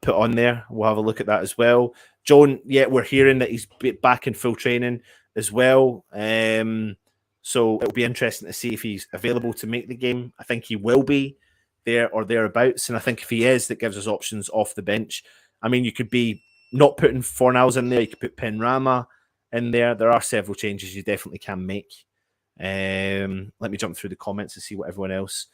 put on there. We'll have a look at that as well. Joan, we're hearing that he's back in full training as well. So it'll be interesting to see if he's available to make the game. I think he will be there or thereabouts. And I think if he is, that gives us options off the bench. I mean, you could be not putting Fornals in there. You could put Benrahma in there. There are several changes you definitely can make. Let me jump through the comments and see what everyone else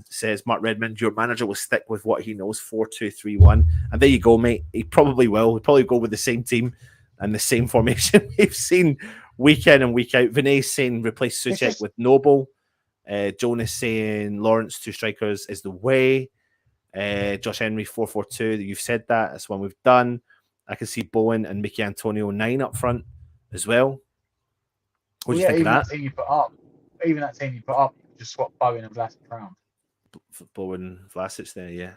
says. Mark Redmond, your manager will stick with what he knows, 4-2-3-1. And there you go, mate. He probably will. He'll probably go with the same team and the same formation we've seen week in and week out. Vinay saying replace Souček with Noble. Jonas saying Lawrence, two strikers is the way. Josh Henry, 4-4-2. You've said that. That's one we've done. I can see Bowen and Mickey Antonio 9 up front as well. What do you think of that? Even that team you put up, you can just swap Bowen and Vlasic around. Bowen, Vlasic there, yeah.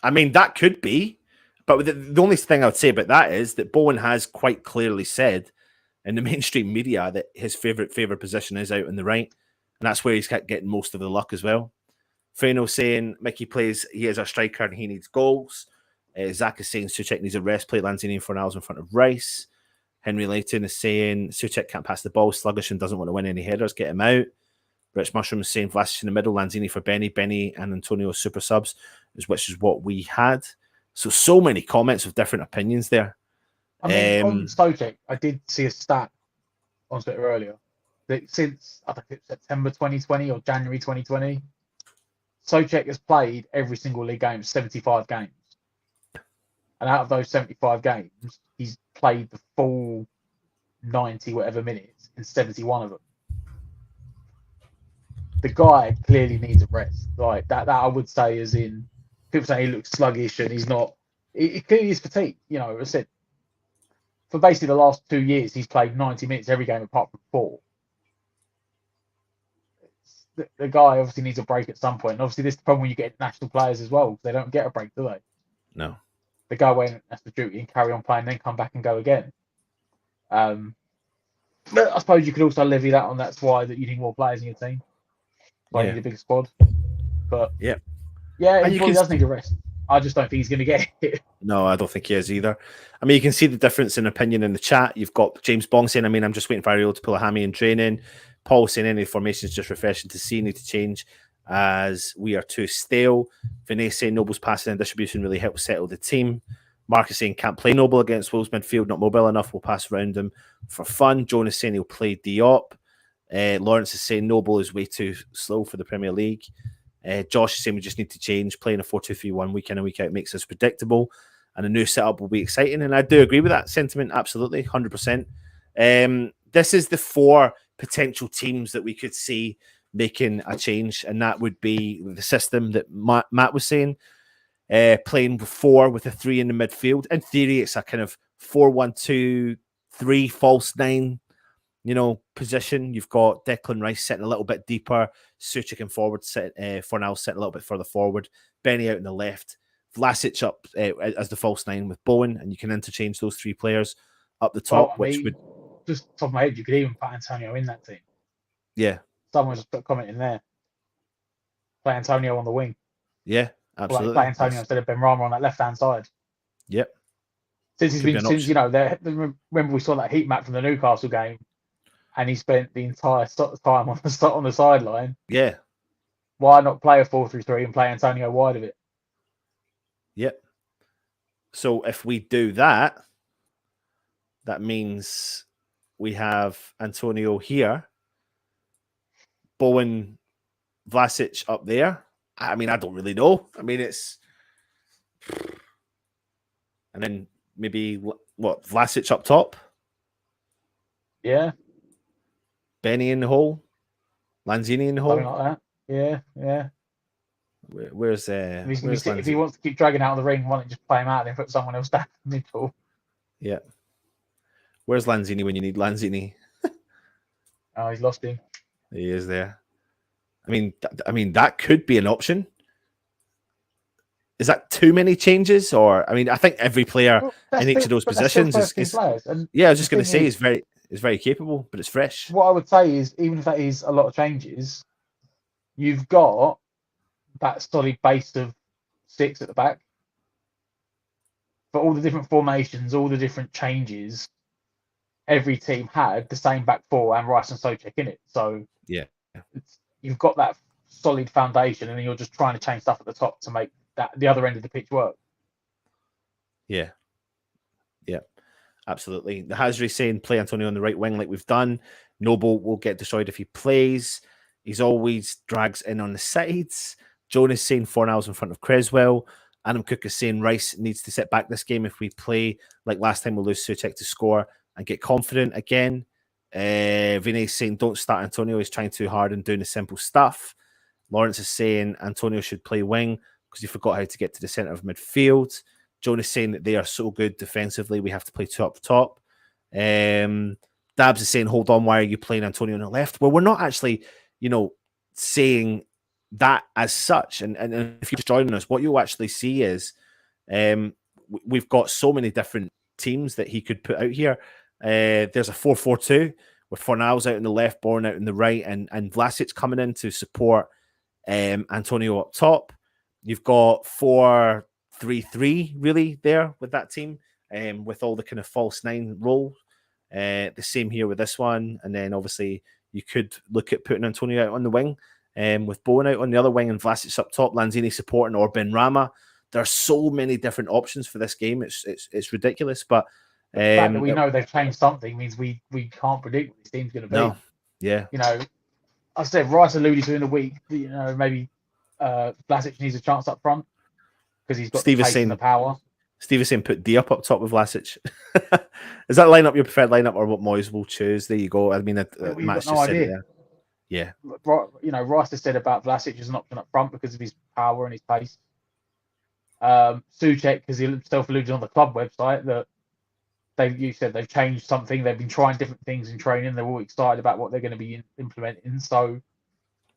I mean, that could be. But the only thing I would say about that is that Bowen has quite clearly said in the mainstream media that his favourite position is out on the right. And that's where he's getting most of the luck as well. Freno saying Mickey plays, he is a striker and he needs goals. Zach is saying Souček needs a rest, play Lanzini and Fornals in front of Rice. Henry Layton is saying Souček can't pass the ball, sluggish and doesn't want to win any headers, get him out. Rich Mushroom is saying Vlasic in the middle, Lanzini for Benny and Antonio super subs, which is what we had. So many comments with different opinions there. I mean, on Stojic, I did see a stat on Twitter earlier that since I think it's September 2020 or January 2020, Stojic has played every single league game, 75 games. And out of those 75 games, he's played the full 90 whatever minutes in 71 of them. The guy clearly needs a rest. Like that I would say is in people say he looks sluggish and he's not. He clearly is fatigued. You know, I said for basically the last 2 years, he's played 90 minutes every game apart from 4. The guy obviously needs a break at some point. And obviously, this is the problem when you get national players as well. They don't get a break, do they? No. They go away and that's the duty and carry on playing, then come back and go again. But I suppose you could also levy that on that's why that you need more players in your team. Why you need a big squad. But yeah, he probably does need a rest. I just don't think he's going to get it. No, I don't think he is either. I mean, you can see the difference in opinion in the chat. You've got James Bong saying, I mean, I'm just waiting for Ariel to pull a hammy in training. Paul saying any formations just refreshing to see, need to change as we are too stale. Vinay saying Noble's passing and distribution really helps settle the team. Marcus saying can't play Noble against Wolves midfield, not mobile enough, we'll pass around him for fun. Jonas saying he'll play Diop. Lawrence is saying Noble is way too slow for the Premier League. Josh is saying we just need to change. Playing a 4-2-3-1 week in and week out makes us predictable, and a new setup will be exciting. And I do agree with that sentiment, absolutely, 100%. This is the 4 potential teams that we could see making a change, and that would be the system that Matt was saying, playing 4 with a 3 in the midfield. In theory, it's a kind of 4-1-2-3 false 9, position. You've got Declan Rice sitting a little bit deeper, Suchik in forward, Fornal sitting a little bit further forward, Benny out in the left, Vlasic up as the false 9 with Bowen, and you can interchange those 3 players up the top, which would just top of my head, you could even put Antonio in that team. Yeah. Someone just put a comment in there. Play Antonio on the wing. Yeah, absolutely. Play Antonio instead of Benrahma on that left-hand side. Yep. Since remember we saw that heat map from the Newcastle game, and he spent the entire time on the sideline. Yeah. Why not play a 4-3-3 and play Antonio wide of it? Yep. So if we do that, that means we have Antonio here, Bowen, Vlasic up there. I mean, I don't really know. I mean, it's... And then maybe, Vlasic up top? Yeah. Benny in the hole? Lanzini in the hole? Something like that. Yeah. Where's if he wants to keep dragging out of the ring, why don't you just play him out and put someone else down in the middle? Yeah. Where's Lanzini when you need Lanzini? Oh, he's lost him. He is there. I mean, that could be an option. Is that too many changes? Or I mean, I think every player in each of those positions is I was just going to say is very capable, but it's fresh. What I would say is, even if that is a lot of changes, you've got that solid base of 6 at the back. For all the different formations, all the different changes, every team had the same back 4 and Rice and Souček in it. So yeah, you've got that solid foundation, and then you're just trying to change stuff at the top to make that the other end of the pitch work. Yeah, absolutely. The Hazri saying play Antonio on the right wing like we've done. Noble will get destroyed if he plays. He's always drags in on the sides. Jonas saying Fornal's in front of Creswell. Adam Cook is saying Rice needs to sit back this game if we play like last time. We'll lose Souček to score and get confident again. Vinay saying don't start Antonio. He's trying too hard and doing the simple stuff. Lawrence is saying Antonio should play wing because he forgot how to get to the centre of midfield. Jonas saying that they are so good defensively, we have to play 2 up top. Dabs is saying, hold on, why are you playing Antonio on the left? Well, we're not actually, saying that as such. And if you're just joining us, what you'll actually see is we've got so many different teams that he could put out here. There's a 4-4-2 with Fornals out on the left, Bourne out on the right, and Vlasic coming in to support Antonio up top. You've got 4-3-3 really there with that team, with all the kind of false 9 role. The same here with this one. And then obviously you could look at putting Antonio out on the wing, with Bowen out on the other wing and Vlasic up top, Lanzini supporting, or Benrahma there are so many different options for this game. It's ridiculous. But the fact that we know they've changed something means we can't predict what this team's going to be. No, yeah. I said Rice alluded to in the week. Maybe Vlasic needs a chance up front because he's got the pace and the power. Steve is saying put D up top with Vlasic. Is that lineup your preferred lineup, or what Moyes will choose? There you go. I mean, Matt's just said it there. Yeah. Rice has said about Vlasic as an option up front because of his power and his pace. Souček, because he himself alluded on the club website that they've changed something. They've been trying different things in training. They're all excited about what they're going to be implementing. So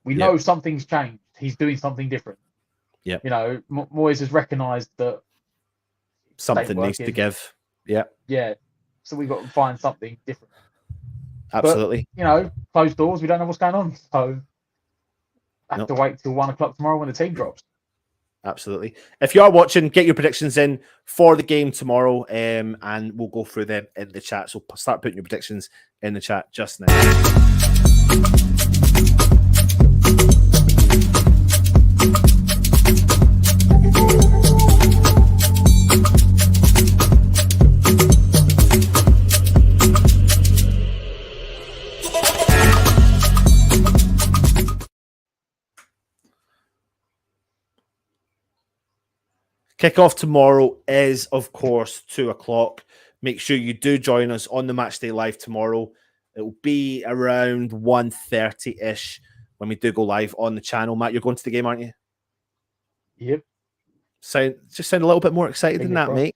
we know something's changed. He's doing something different. Yeah. Moyes has recognised that something needs to give. Yeah. Yeah. So we've got to find something different. Absolutely. But, closed doors, we don't know what's going on. So I have to wait till 1 o'clock tomorrow when the team drops. Absolutely. If you are watching, get your predictions in for the game tomorrow, and we'll go through them in the chat. So start putting your predictions in the chat just now. Kickoff tomorrow is, of course, 2 o'clock. Make sure you do join us on the Matchday Live tomorrow. It will be around 1:30-ish when we do go live on the channel. Matt, you're going to the game, aren't you? Yep. Sound a little bit more excited than that, mate.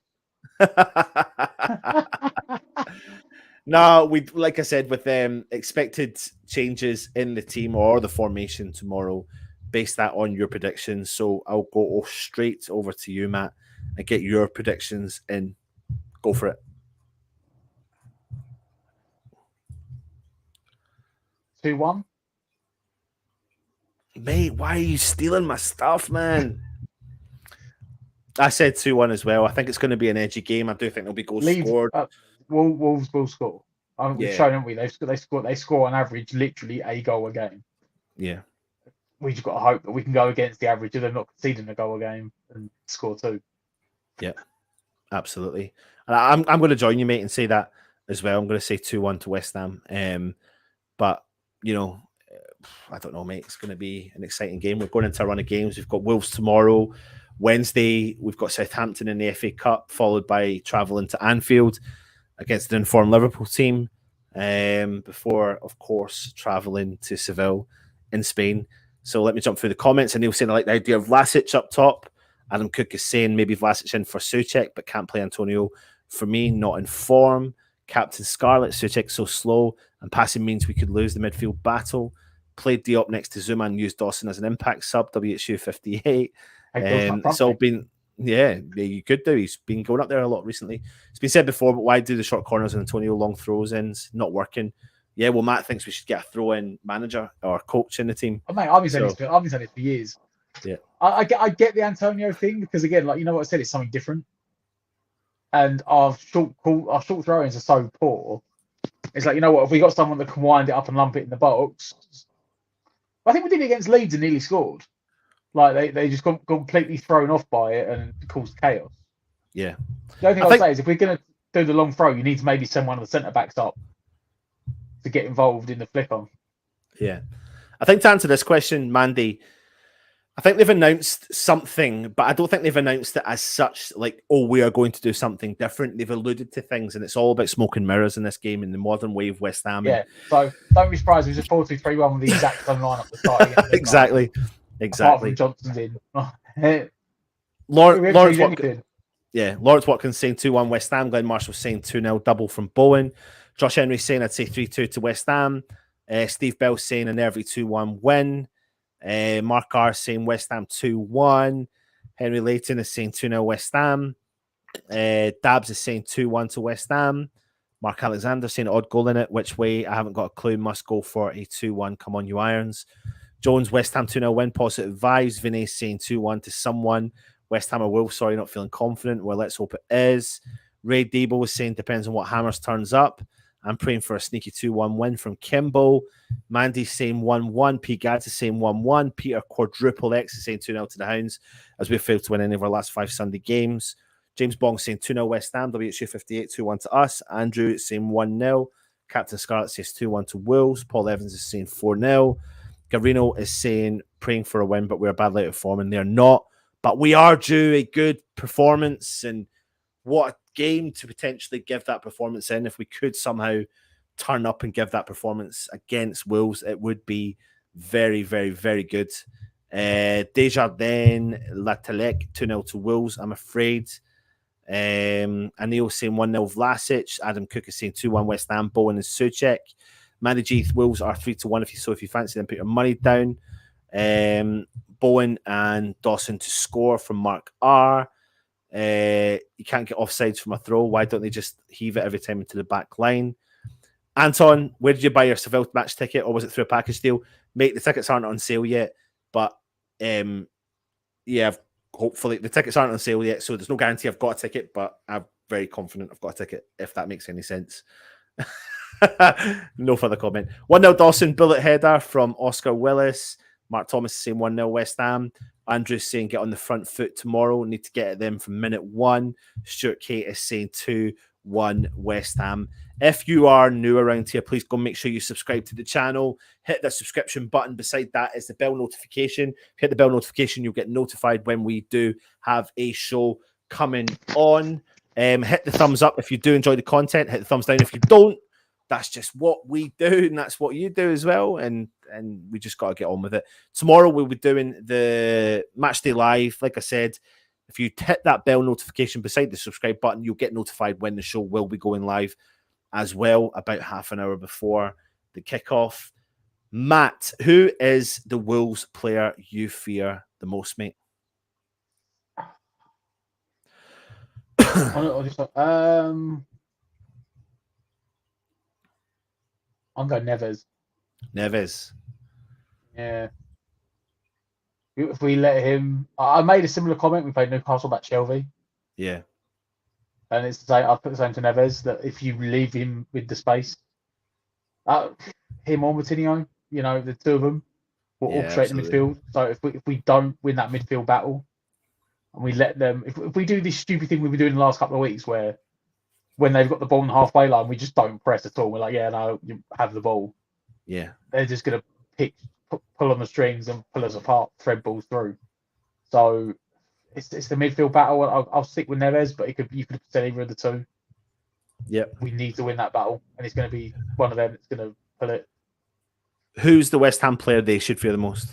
No, like I said, with expected changes in the team or the formation tomorrow, base that on your predictions. So I'll go straight over to you, Matt, and get your predictions in. Go for it. 2-1. Mate, why are you stealing my stuff, man? I said 2-1 as well. I think it's going to be an edgy game. I do think there'll be goals scored. Wolves will score. We've shown, haven't we? They score on average literally a goal a game. Yeah. We just got to hope that we can go against the average of them not conceding a goal a game and score 2. Yeah, absolutely. And I'm going to join you, mate, and say that as well. I'm going to say 2-1 to West Ham. But, I don't know, mate. It's going to be an exciting game. We're going into a run of games. We've got Wolves tomorrow. Wednesday, we've got Southampton in the FA Cup, followed by travelling to Anfield against an informed Liverpool team. Before, of course, travelling to Seville in Spain. So let me jump through the comments. And Neil saying I like the idea of Vlasic up top. Adam Cook is saying maybe Vlasic in for Souček, but can't play Antonio. For me, not in form. Captain Scarlet, Souček so slow, and passing means we could lose the midfield battle. Played Diop next to Zuma and used Dawson as an impact sub, WHU 58. It's all been, you could do. He's been going up there a lot recently. It's been said before, but why do the short corners and Antonio long throws ins? Not working. Yeah, well, Matt thinks we should get a throw-in manager or coach in the team. Oh, mate, I've been saying it for years. Yeah, I get the Antonio thing because again, like what I said, it's something different. And our short throw-ins are so poor. It's like, if we got someone that can wind it up and lump it in the box. I think we did it against Leeds and nearly scored. Like they just got completely thrown off by it and caused chaos. Yeah. The only thing I'll say is if we're going to do the long throw, you need to maybe send one of the centre backs up to get involved in the flick on. Yeah. I think to answer this question, Mandy, I think they've announced something, but I don't think they've announced it as such, like, we are going to do something different. They've alluded to things, and it's all about smoke and mirrors in this game in the modern way of West Ham. Yeah, so don't be surprised if it's a 4-2-3-1 with the exact same line up the start. Exactly. Apart from Johnson's in. Lawrence Watkins saying 2-1 West Ham. Glenn Marshall saying 2-0 double from Bowen. Josh Henry saying I'd say 3-2 to West Ham. Steve Bell saying a nervy 2-1 win. Mark R saying West Ham 2-1. Henry Layton is saying 2-0 West Ham. Dabs is saying 2-1 to West Ham. Mark Alexander saying odd goal in it. Which way? I haven't got a clue. Must go for a 2-1. Come on, you Irons. Jones, West Ham 2-0 win. Positive vibes. Vinay saying 2-1 to someone. West Ham or Wolves, sorry, not feeling confident. Well, let's hope it is. Ray Debo was saying depends on what Hammers turns up. I'm praying for a sneaky 2-1 win from Kimball. Mandy's saying 1-1. Pete Gads is saying 1-1. Peter Quadruple X is saying 2-0 to the Hounds as we failed to win any of our last 5 Sunday games. James Bong saying 2-0 West Ham. WHU58 2-1 to us. Andrew saying 1-0. Captain Scarlett says 2-1 to Wolves. Paul Evans is saying 4-0. Garino is saying praying for a win, but we're badly out of form, and they're not. But we are due a good performance, and what a game to potentially give that performance in. If we could somehow turn up and give that performance against Wolves, it would be very, very, very good. Desjardins Latalek 2-0 to Wolves, I'm afraid. Anil saying 1-0 Vlasic. Adam Cook is saying 2-1 West Ham. Bowen and Suchek. Manny G, Wolves are 3-1 if you fancy them, put your money down. Bowen and Dawson to score from Mark R. You can't get offsides from a throw. Why don't they just heave it every time into the back line? Anton, where did you buy your Seville match ticket, or was it through a package deal? Mate, the tickets aren't on sale yet, but yeah, hopefully the tickets aren't on sale yet, so there's no guarantee I've got a ticket, but I'm very confident I've got a ticket, if that makes any sense. No further comment. 1-0 Dawson, bullet header from Oscar Willis. Mark Thomas is saying 1-0 West Ham. Andrew's saying get on the front foot tomorrow. Need to get at them from minute 1. Stuart Kate is saying 2-1 West Ham. If you are new around here, please go make sure you subscribe to the channel. Hit the subscription button. Beside that is the bell notification. Hit the bell notification. You'll get notified when we do have a show coming on. Hit the thumbs up if you do enjoy the content. Hit the thumbs down if you don't. That's just what we do, and that's what you do as well. And we just got to get on with it. Tomorrow we'll be doing the Matchday Live. Like I said, if you hit that bell notification beside the subscribe button, you'll get notified when the show will be going live as well, about half an hour before the kickoff. Matt, who is the Wolves player you fear the most, mate? I'm going Neves. Neves. Yeah. If we let him... I made a similar comment. We played Newcastle back Shelby. Yeah. And it's the same. I'll put the same to Neves, that if you leave him with the space, him or Moutinho, the two of them, will orchestrate the midfield. So if we don't win that midfield battle, and we let them... If we do this stupid thing we've been doing the last couple of weeks, where when they've got the ball in the halfway line, we just don't press at all. We're like, yeah, no, you have the ball. Yeah. They're just going to pull on the strings and pull us apart, thread balls through. So it's the midfield battle. I'll stick with Neves, but you could have said either of the two. Yep. We need to win that battle, and it's going to be one of them that's going to pull it. Who's the West Ham player they should fear the most?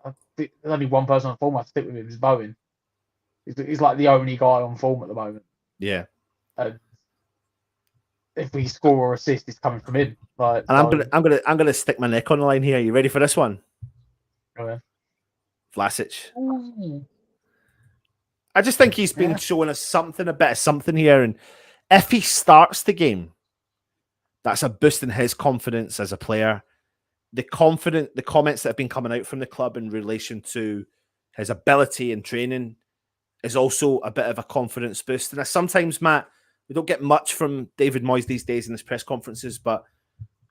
I think there's only one person on form I stick with him, is Bowen. He's like the only guy on form at the moment. Yeah. And if we score or assist, it's coming from him. And I'm gonna stick my neck on the line here. Are you ready for this one? Okay. Vlasic. Ooh. I just think he's been showing us a bit of something here, and if he starts the game, that's a boost in his confidence as a player. The comments that have been coming out from the club in relation to his ability and training is also a bit of a confidence boost. And sometimes, Matt, we don't get much from David Moyes these days in his press conferences, but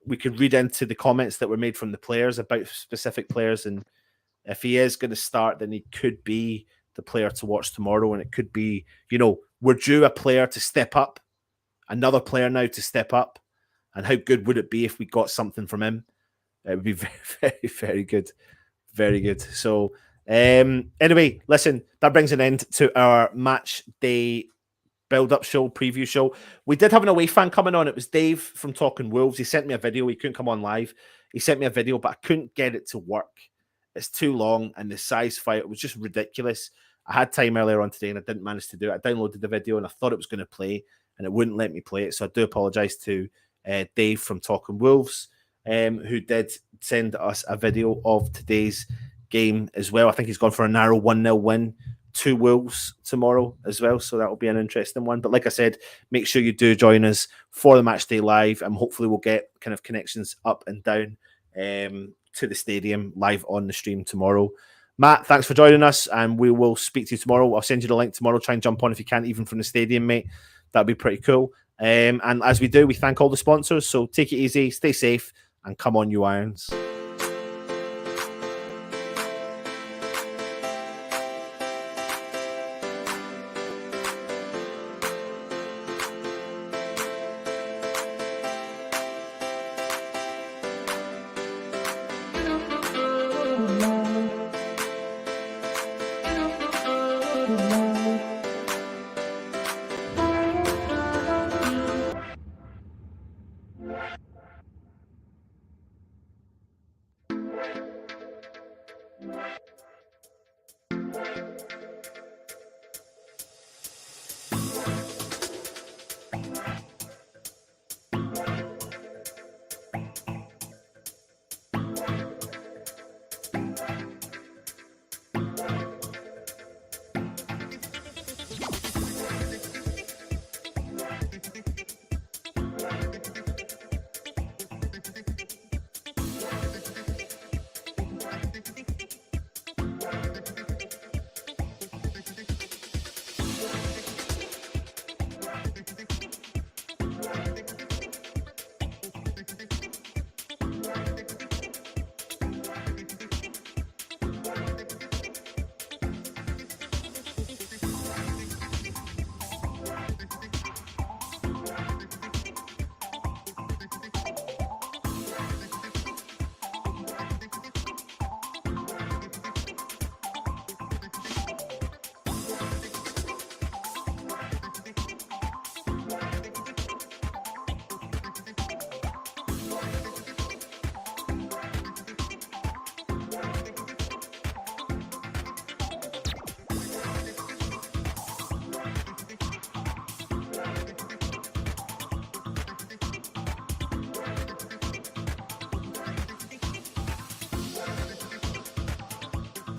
we could read into the comments that were made from the players about specific players. And if he is going to start, then he could be the player to watch tomorrow. And it could be, we're due a player to step up, another player now to step up. And how good would it be if we got something from him? It would be very, very, very good. Very good. So, anyway, listen, that brings an end to our match day build-up show, preview show. We did have an away fan coming on. It was Dave from Talking Wolves. He sent me a video. He couldn't come on live. He sent me a video, but I couldn't get it to work. It's too long, and the size file was just ridiculous. I had time earlier on today, and I didn't manage to do it. I downloaded the video, and I thought it was going to play, and it wouldn't let me play it. So I do apologise to Dave from Talking Wolves, who did send us a video of today's game as well. I think he's gone for a narrow 1-0 win to Wolves tomorrow as well, so that will be an interesting one. But like I said, make sure you do join us for the Matchday Live, and hopefully we'll get kind of connections up and down to the stadium live on the stream tomorrow. Matt, thanks for joining us, and we will speak to you tomorrow. I'll send you the link tomorrow. Try and jump on if you can, even from the stadium, mate. That'd be pretty cool. And as we do, we thank all the sponsors. So take it easy, stay safe, and come on, you Irons.